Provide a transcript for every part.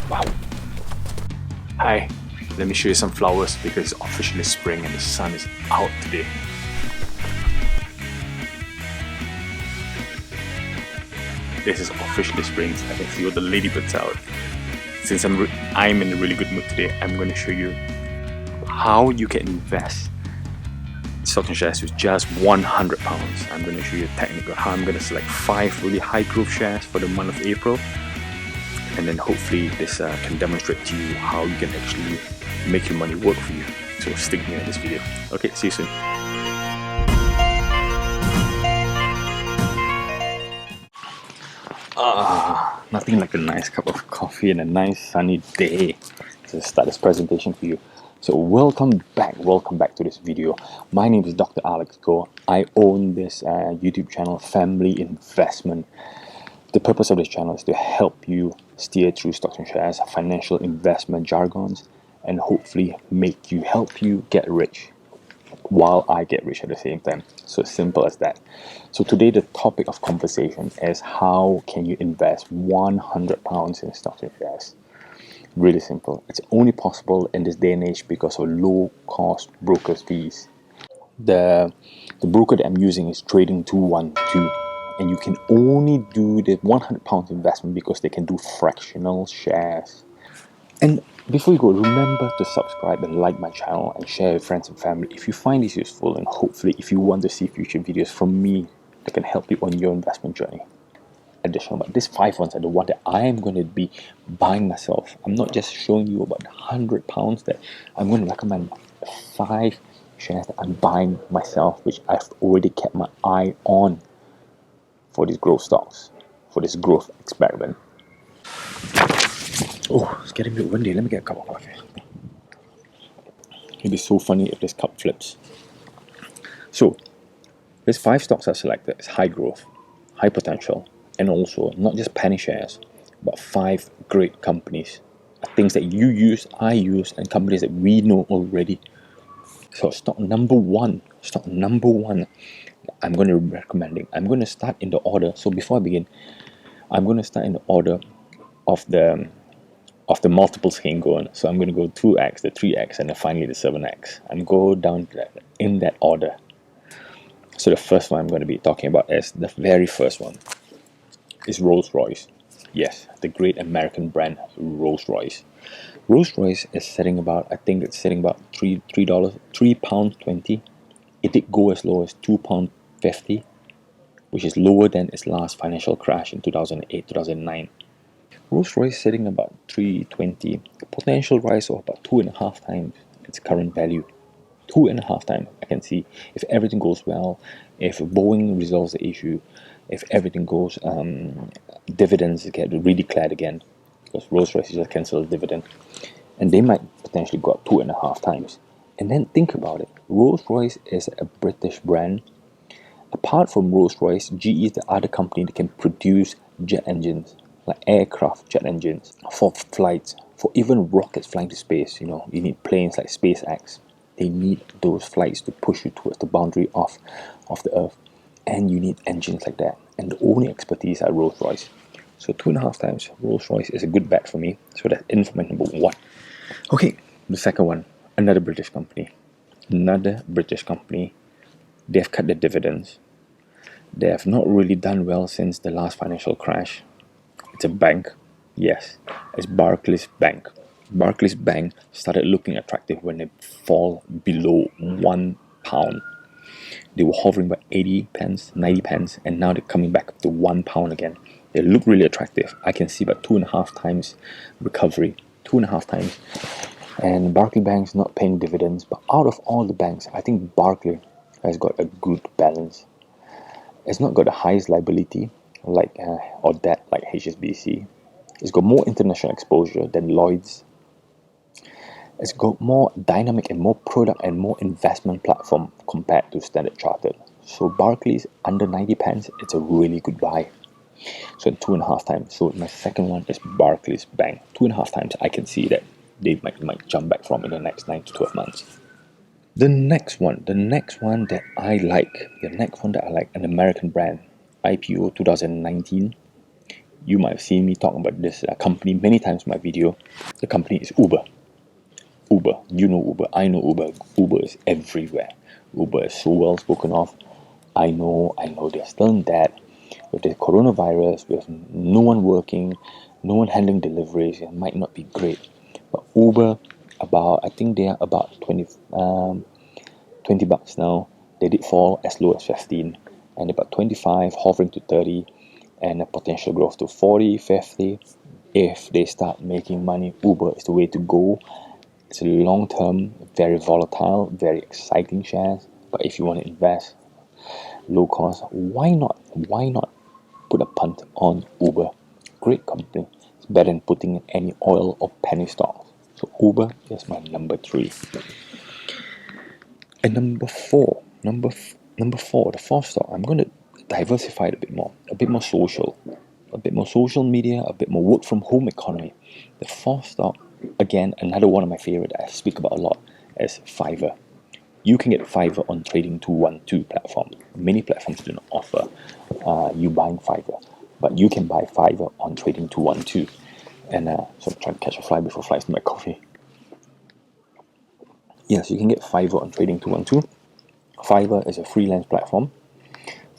Wow. Hi, let me show you some flowers because it's officially spring and the sun is out today. This is officially spring. I can see all the ladybirds out. Since I'm in a really good mood today, I'm going to show you how you can invest in stocks and shares with just £100. I'm going to show you a technique on how I'm going to select 5 really high growth shares for the month of April. And then hopefully this can demonstrate to you how you can actually make your money work for you. So stick with me in this video. Okay, see you soon. Nothing like a nice cup of coffee and a nice sunny day to start this presentation for you. So welcome back to this video. My name is Dr. Alex Goh. I own this YouTube channel, Family Investment. The purpose of this channel is to help you steer through stocks and shares, financial investment jargons, and hopefully help you get rich while I get rich at the same time. So simple as that. So today the topic of conversation is how can you invest £100 in stocks and shares? Really simple. It's only possible in this day and age because of low cost broker fees. The broker that I'm using is Trading 212. And you can only do the £100 investment because they can do fractional shares. And before you go, remember to subscribe and like my channel and share with friends and family if you find this useful, and hopefully if you want to see future videos from me that can help you on your investment journey. Additional, but these 5 ones are the one that I am going to be buying myself. I'm not just showing you about £100 that I'm going to recommend 5 shares that I'm buying myself, which I've already kept my eye on for these growth stocks, for this growth experiment. Oh, it's getting a bit windy. Let me get a cup of coffee. It'd be so funny if this cup flips. So, these 5 stocks are selected as high growth, high potential, and also not just penny shares, but 5 great companies. Things that you use, I use, and companies that we know already. So stock number one, I'm going to be recommending. I'm going to start in the order. So before I begin, I'm going to start in the order of the multiples can go on. So I'm going to go 2x, the 3x, and then finally the 7x. I'm going down in that order. So the first one I'm going to be talking about is the very first one is Rolls-Royce. Yes, the great American brand Rolls-Royce. Rolls-Royce is setting about, I think it's setting about £3.20. It did go as low as £2.50, which is lower than its last financial crash in 2008-2009. Rolls-Royce sitting about $3.20, a potential rise of about 2.5 times its current value. 2.5 times, I can see. If everything goes well, if Boeing resolves the issue, if everything goes, dividends get redeclared again, because Rolls-Royce just cancelled the dividend, and they might potentially go up 2.5 times. And then think about it. Rolls-Royce is a British brand. Apart from Rolls-Royce, GE is the other company that can produce jet engines, like aircraft jet engines, for flights, for even rockets flying to space. You need planes like SpaceX. They need those flights to push you towards the boundary of the Earth. And you need engines like that. And the only expertise are Rolls-Royce. So 2.5 times Rolls-Royce is a good bet for me. So that's info number 1. Okay, the second one, another British company. They have cut their dividends. They have not really done well since the last financial crash. It's a bank. Yes, it's Barclays Bank. Barclays Bank started looking attractive when they fall below £1. They were hovering by 80 pence, 90 pence, and now they're coming back up to £1 again. They look really attractive. I can see about 2.5 times recovery. 2.5 times. And Barclays Bank's not paying dividends, but out of all the banks, I think Barclays has got a good balance. It's not got the highest liability or debt like HSBC. It's got more international exposure than Lloyd's. It's got more dynamic and more product and more investment platform compared to Standard Chartered. So Barclays under 90 pence, it's a really good buy. So 2.5 times. So my second one is Barclays Bank. 2.5 times. I can see that they might jump back from in the next 9 to 12 months. The next one that I like, an American brand, IPO 2019, You might have seen me talk about this company many times in my video. The company is Uber. Uber, you know Uber, I know Uber. Uber is everywhere. Uber is so well spoken of. I know they're still in debt. With the coronavirus, with no one working, no one handling deliveries, it might not be great. But Uber, I think they are about 20 bucks now. They did fall as low as 15, and about 25, hovering to 30, and a potential growth to 40, 50. If they start making money, Uber is the way to go. It's a long term, very volatile, very exciting shares. But if you want to invest low cost, why not? Why not put a punt on Uber? Great company. It's better than putting in any oil or penny stocks. So Uber is my number 3. And number four, the fourth stock, I'm going to diversify it a bit more social media, a bit more work from home economy. The fourth stock, again, another one of my favorite I speak about a lot, is Fiverr. You can get Fiverr on Trading 212 platform. Many platforms do not offer you buying Fiverr, but you can buy Fiverr on Trading 212. And so I'm trying to catch a fly before flies to my coffee. Yes, you can get Fiverr on Trading 212. Fiverr is a freelance platform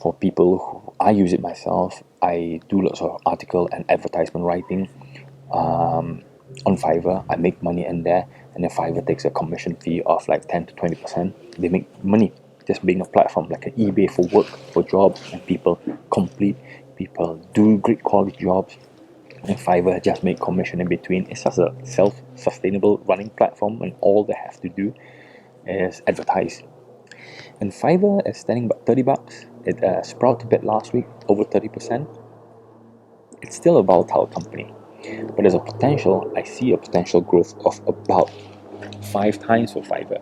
for people who, I use it myself. I do lots of article and advertisement writing on Fiverr. I make money in there, and then Fiverr takes a commission fee of like 10 to 20%. They make money just being a platform like an eBay for work, for jobs, and people do great quality jobs, and Fiverr just make commission in between. It's just a self-sustainable running platform, and all they have to do is advertise. And Fiverr is standing about 30 bucks. It sprouted a bit last week, over 30%. It's still a volatile company, but there's I see a potential growth of about 5 times for Fiverr.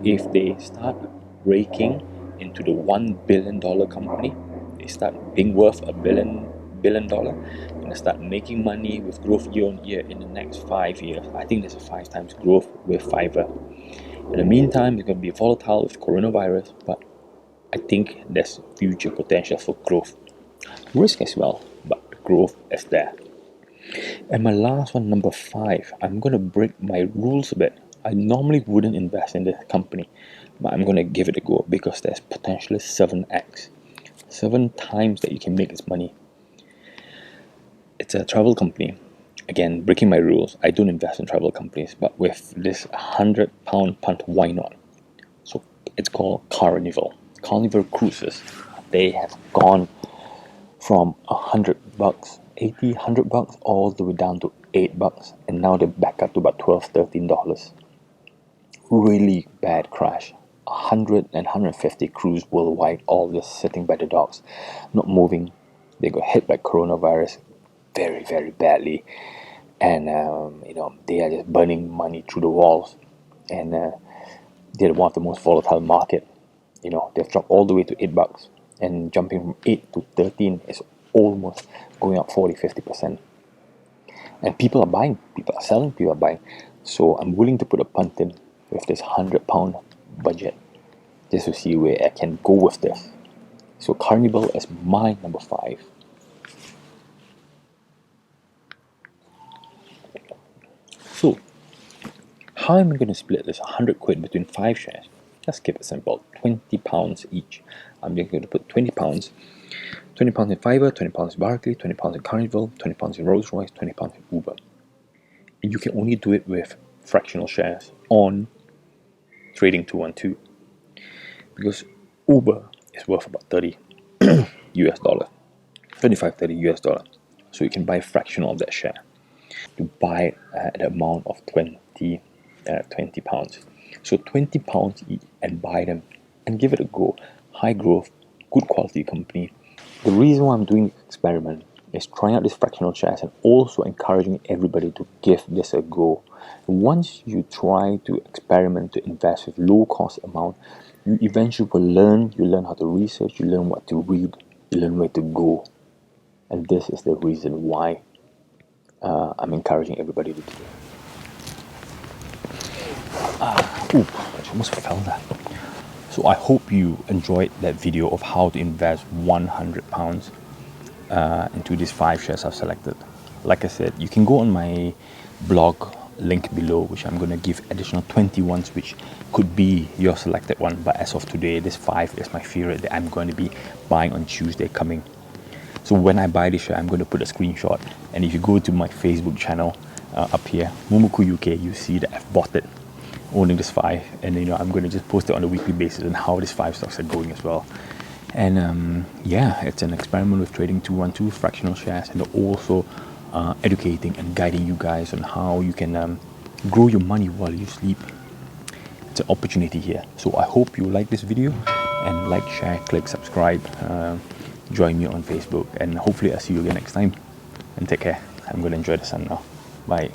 If they start breaking into the $1 billion company, they start being worth $1 billion, and they start making money with growth year on year in the next 5 years. I think there's a 5 times growth with Fiverr. In the meantime, it's going to be volatile with coronavirus, but I think there's future potential for growth. Risk as well, but growth is there. And my last one, number 5, I'm going to break my rules a bit. I normally wouldn't invest in this company, but I'm going to give it a go because there's potentially 7x. 7 times that you can make this money. It's a travel company. Again, breaking my rules, I don't invest in travel companies, but with this £100 punt, why not? So it's called Carnival Cruises. They have gone from $100, 80, $100, all the way down to $8, and now they're back up to about $12, $13. Really bad crash. 100 and 150 crews worldwide, all just sitting by the docks, not moving. They got hit by coronavirus very, very badly, and they are just burning money through the walls, and they're one of the most volatile market. They've dropped all the way to $8, and jumping from 8 to 13 is almost going up 40-50%. And people are buying, people are selling, people are buying. So I'm willing to put a punt in with this £100 budget just to see where I can go with this. So Carnival is my number 5. So how am I going to split this 100 quid between 5 shares? Let's keep it simple. £20 each. I'm just going to put £20. £20 in Fiverr, £20 in Barclays, £20 in Carnival, £20 in Rolls-Royce, £20 in Uber. And you can only do it with fractional shares on Trading 212, because Uber is worth about 30 US dollar, 25, 30 US dollar. So you can buy fractional of that share. You buy at the amount of 20 pounds. So £20 each, and buy them and give it a go. High growth, good quality company. The reason why I'm doing this experiment is trying out these fractional shares and also encouraging everybody to give this a go. Once you try to experiment to invest with low cost amount, you eventually will learn. You learn how to research, you learn what to read, you learn where to go. And this is the reason why I'm encouraging everybody to do it. I almost fell that. So I hope you enjoyed that video of how to invest £100 into these 5 shares I've selected. Like I said, you can go on my blog link below, which I'm going to give additional 20 ones, which could be your selected one. But as of today, this 5 is my favorite that I'm going to be buying on Tuesday coming. So when I buy this share, I'm going to put a screenshot. And if you go to my Facebook channel up here, Mumuku UK, you see that I've bought it, owning this 5. And I'm going to just post it on a weekly basis and how these 5 stocks are going as well. And yeah, it's an experiment with trading 212 fractional shares, and also educating and guiding you guys on how you can grow your money while you sleep. It's an opportunity here. So I hope you like this video, and like, share, click, subscribe, join me on Facebook, and hopefully I'll see you again next time. And take care. I'm going to enjoy the sun now. Bye.